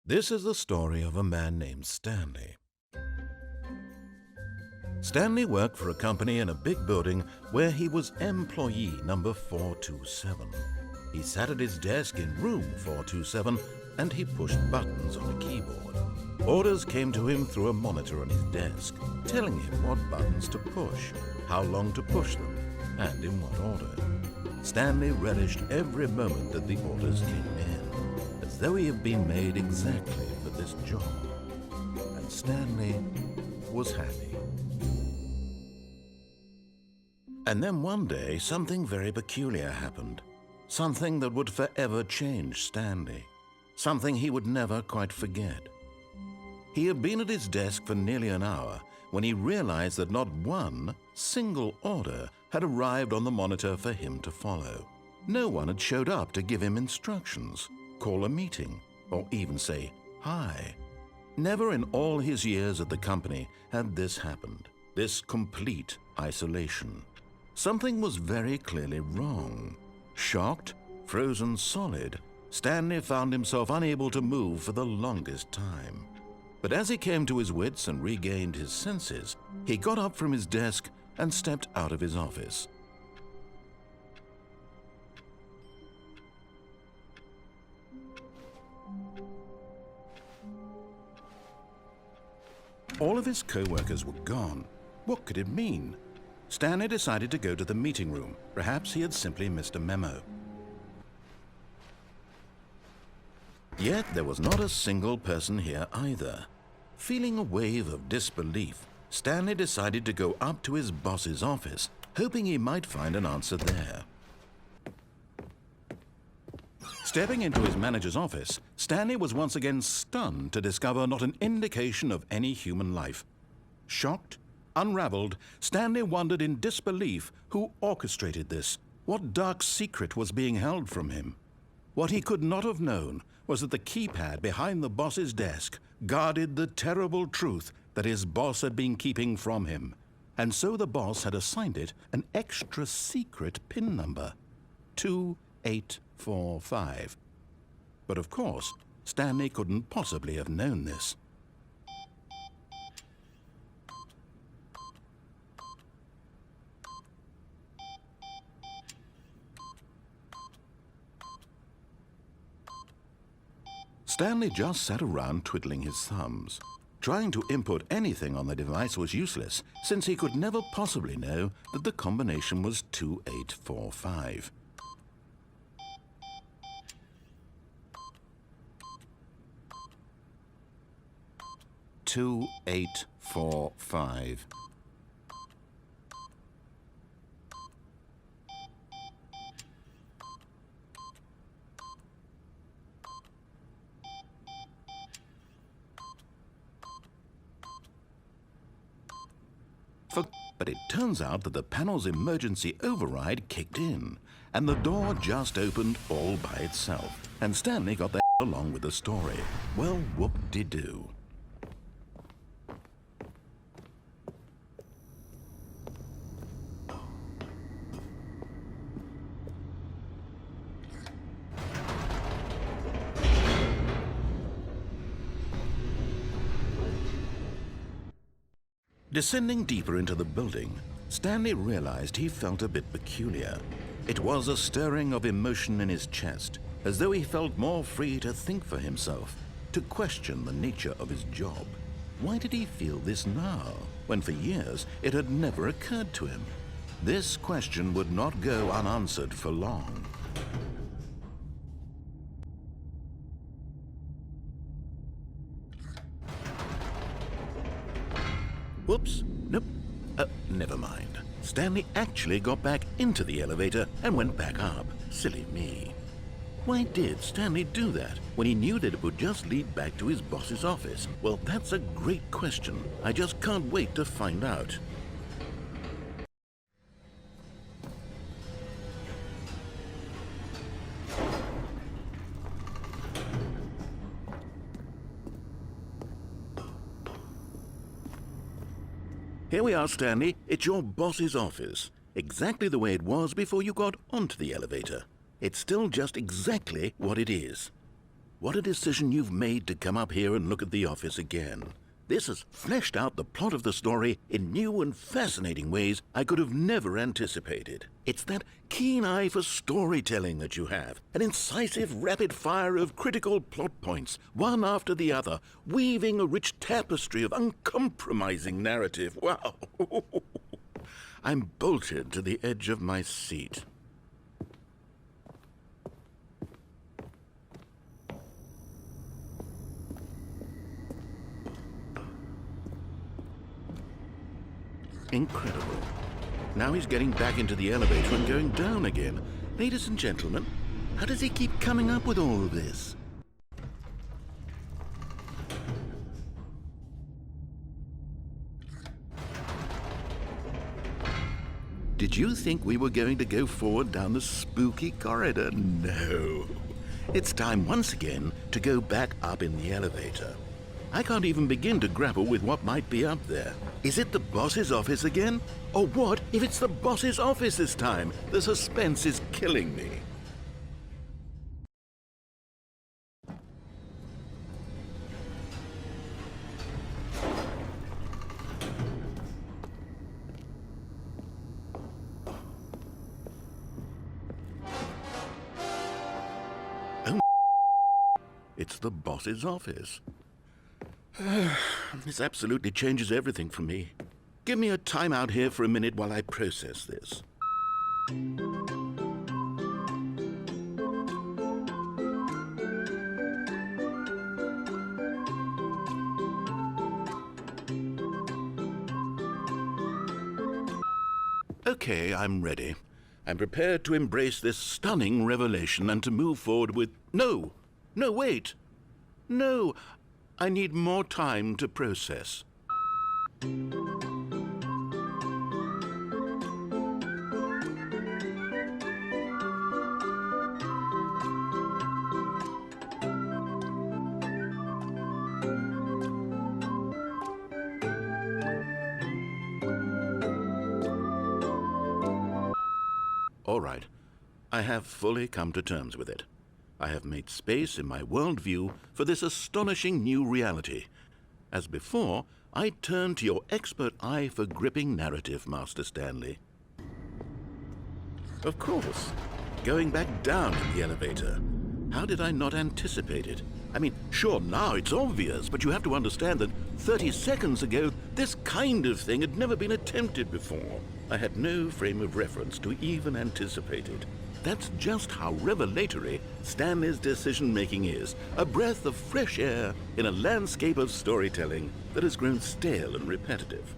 This is the story of a man named Stanley. Stanley worked for a company in a big building where he was employee number 427. He sat at his desk in room 427 and he pushed buttons on a keyboard. Orders came to him through a monitor on his desk, telling him what buttons to push, how long to push them, and in what order. Stanley relished every moment that the orders came in, as though he had been made exactly for this job. And Stanley was happy. And then one day, something very peculiar happened. Something that would forever change Stanley. Something he would never quite forget. He had been at his desk for nearly an hour when he realized that not one single order had arrived on the monitor for him to follow. No one had showed up to give him instructions, call a meeting, or even say hi. Never in all his years at the company had this happened, this complete isolation. Something was very clearly wrong. Shocked, frozen solid, Stanley found himself unable to move for the longest time. But as he came to his wits and regained his senses, he got up from his desk and stepped out of his office. All of his co-workers were gone. What could it mean? Stanley decided to go to the meeting room. Perhaps he had simply missed a memo. Yet there was not a single person here either. Feeling a wave of disbelief, Stanley decided to go up to his boss's office, hoping he might find an answer there. Stepping into his manager's office, Stanley was once again stunned to discover not an indication of any human life. Shocked, unraveled, Stanley wondered in disbelief who orchestrated this, what dark secret was being held from him. What he could not have known was that the keypad behind the boss's desk guarded the terrible truth that his boss had been keeping from him, and so the boss had assigned it an extra secret PIN number, 2845. But of course, Stanley couldn't possibly have known this. Stanley just sat around twiddling his thumbs. Trying to input anything on the device was useless, since he could never possibly know that the combination was 2845. But it turns out that the panel's emergency override kicked in, and the door just opened all by itself, and Stanley got the along with the story. Well, whoop-de-doo. Descending deeper into the building, Stanley realized he felt a bit peculiar. It was a stirring of emotion in his chest, as though he felt more free to think for himself, to question the nature of his job. Why did he feel this now, when for years it had never occurred to him? This question would not go unanswered for long. Whoops, nope, never mind. Stanley actually got back into the elevator and went back up. Silly me. Why did Stanley do that when he knew that it would just lead back to his boss's office? Well, that's a great question. I just can't wait to find out. Here we are, Stanley. It's your boss's office. Exactly the way it was before you got onto the elevator. It's still just exactly what it is. what a decision you've made to come up here and look at the office again. This has fleshed out the plot of the story in new and fascinating ways I could have never anticipated. It's that keen eye for storytelling that you have, an incisive rapid fire of critical plot points, one after the other, weaving a rich tapestry of uncompromising narrative. Wow! I'm bolted to the edge of my seat. Incredible. Now he's getting back into the elevator and going down again. Ladies and gentlemen, how does he keep coming up with all of this? Did you think we were going to go forward down the spooky corridor? No. It's time once again to go back up in the elevator. I can't even begin to grapple with what might be up there. Is it the boss's office again? Or what if it's the boss's office this time? The suspense is killing me. Oh, it's the boss's office. This absolutely changes everything for me. Give me a time out here for a minute while I process this. Okay, I'm ready. I'm prepared to embrace this stunning revelation and to move forward with... No, wait. No, I need more time to process. All right, I have fully come to terms with it. I have made space in my worldview for this astonishing new reality. As before, I turn to your expert eye for gripping narrative, Master Stanley. Of course, going back down in the elevator. How did I not anticipate it? I mean, sure, now it's obvious, but you have to understand that 30 seconds ago, this kind of thing had never been attempted before. I had no frame of reference to even anticipate it. That's just how revelatory Stanley's decision-making is, a breath of fresh air in a landscape of storytelling that has grown stale and repetitive.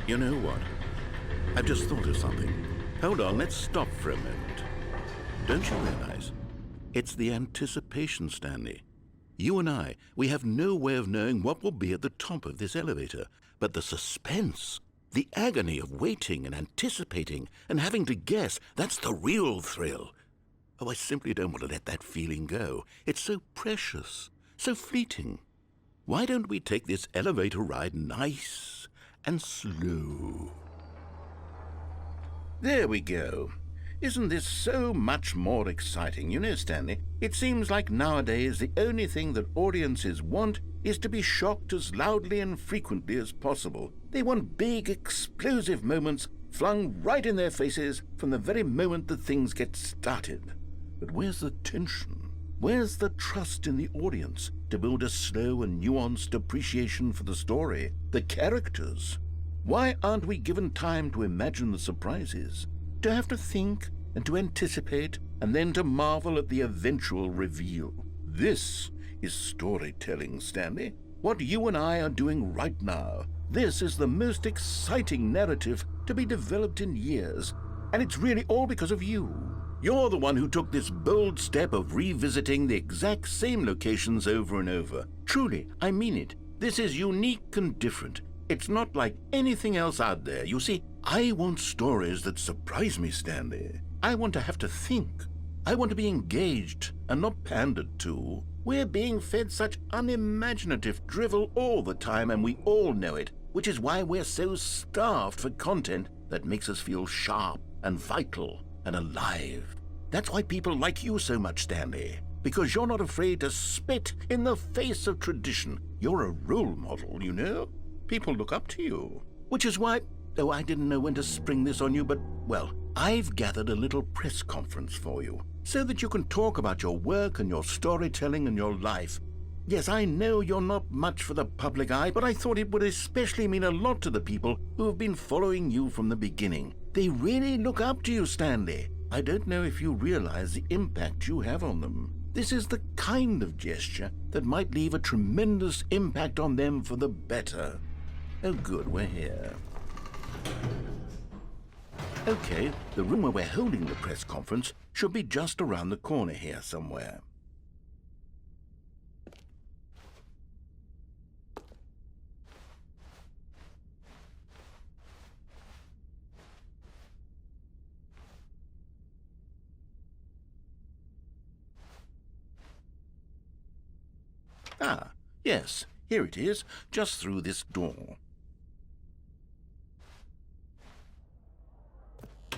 You know what? I've just thought of something. Hold on, let's stop for a moment. Don't you realize? It's the anticipation, Stanley. You and I, we have no way of knowing what will be at the top of this elevator. But the suspense, the agony of waiting and anticipating and having to guess, that's the real thrill. Oh, I simply don't want to let that feeling go. It's so precious, so fleeting. Why don't we take this elevator ride nice and slow? There we go. Isn't this so much more exciting? You know, Stanley, it seems like nowadays the only thing that audiences want is to be shocked as loudly and frequently as possible. They want big, explosive moments flung right in their faces from the very moment that things get started. But where's the tension? Where's the trust in the audience to build a slow and nuanced appreciation for the story, the characters? Why aren't we given time to imagine the surprises, to have to think and to anticipate, and then to marvel at the eventual reveal? This is storytelling, Stanley. What you and I are doing right now. This is the most exciting narrative to be developed in years, and it's really all because of you. You're the one who took this bold step of revisiting the exact same locations over and over. Truly, I mean it. This is unique and different. It's not like anything else out there. You see, I want stories that surprise me, Stanley. I want to have to think. I want to be engaged and not pandered to. We're being fed such unimaginative drivel all the time, and we all know it, which is why we're so starved for content that makes us feel sharp and vital and alive. That's why people like you so much, Stanley, because you're not afraid to spit in the face of tradition. You're a role model, you know? People look up to you. Which is why, oh, I didn't know when to spring this on you, but, well, I've gathered a little press conference for you, so that you can talk about your work and your storytelling and your life. Yes, I know you're not much for the public eye, but I thought it would especially mean a lot to the people who have been following you from the beginning. They really look up to you, Stanley. I don't know if you realize the impact you have on them. This is the kind of gesture that might leave a tremendous impact on them for the better. Oh good, we're here. Okay, the room where we're holding the press conference should be just around the corner here somewhere. Ah, yes, here it is, just through this door.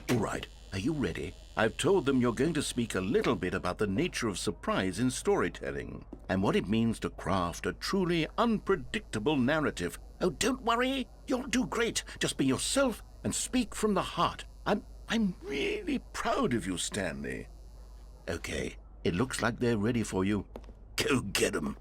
All right, are you ready? I've told them you're going to speak a little bit about the nature of surprise in storytelling and what it means to craft a truly unpredictable narrative. Oh, don't worry, you'll do great. Just be yourself and speak from the heart. I'm really proud of you, Stanley. Okay, it looks like they're ready for you. Go get 'em.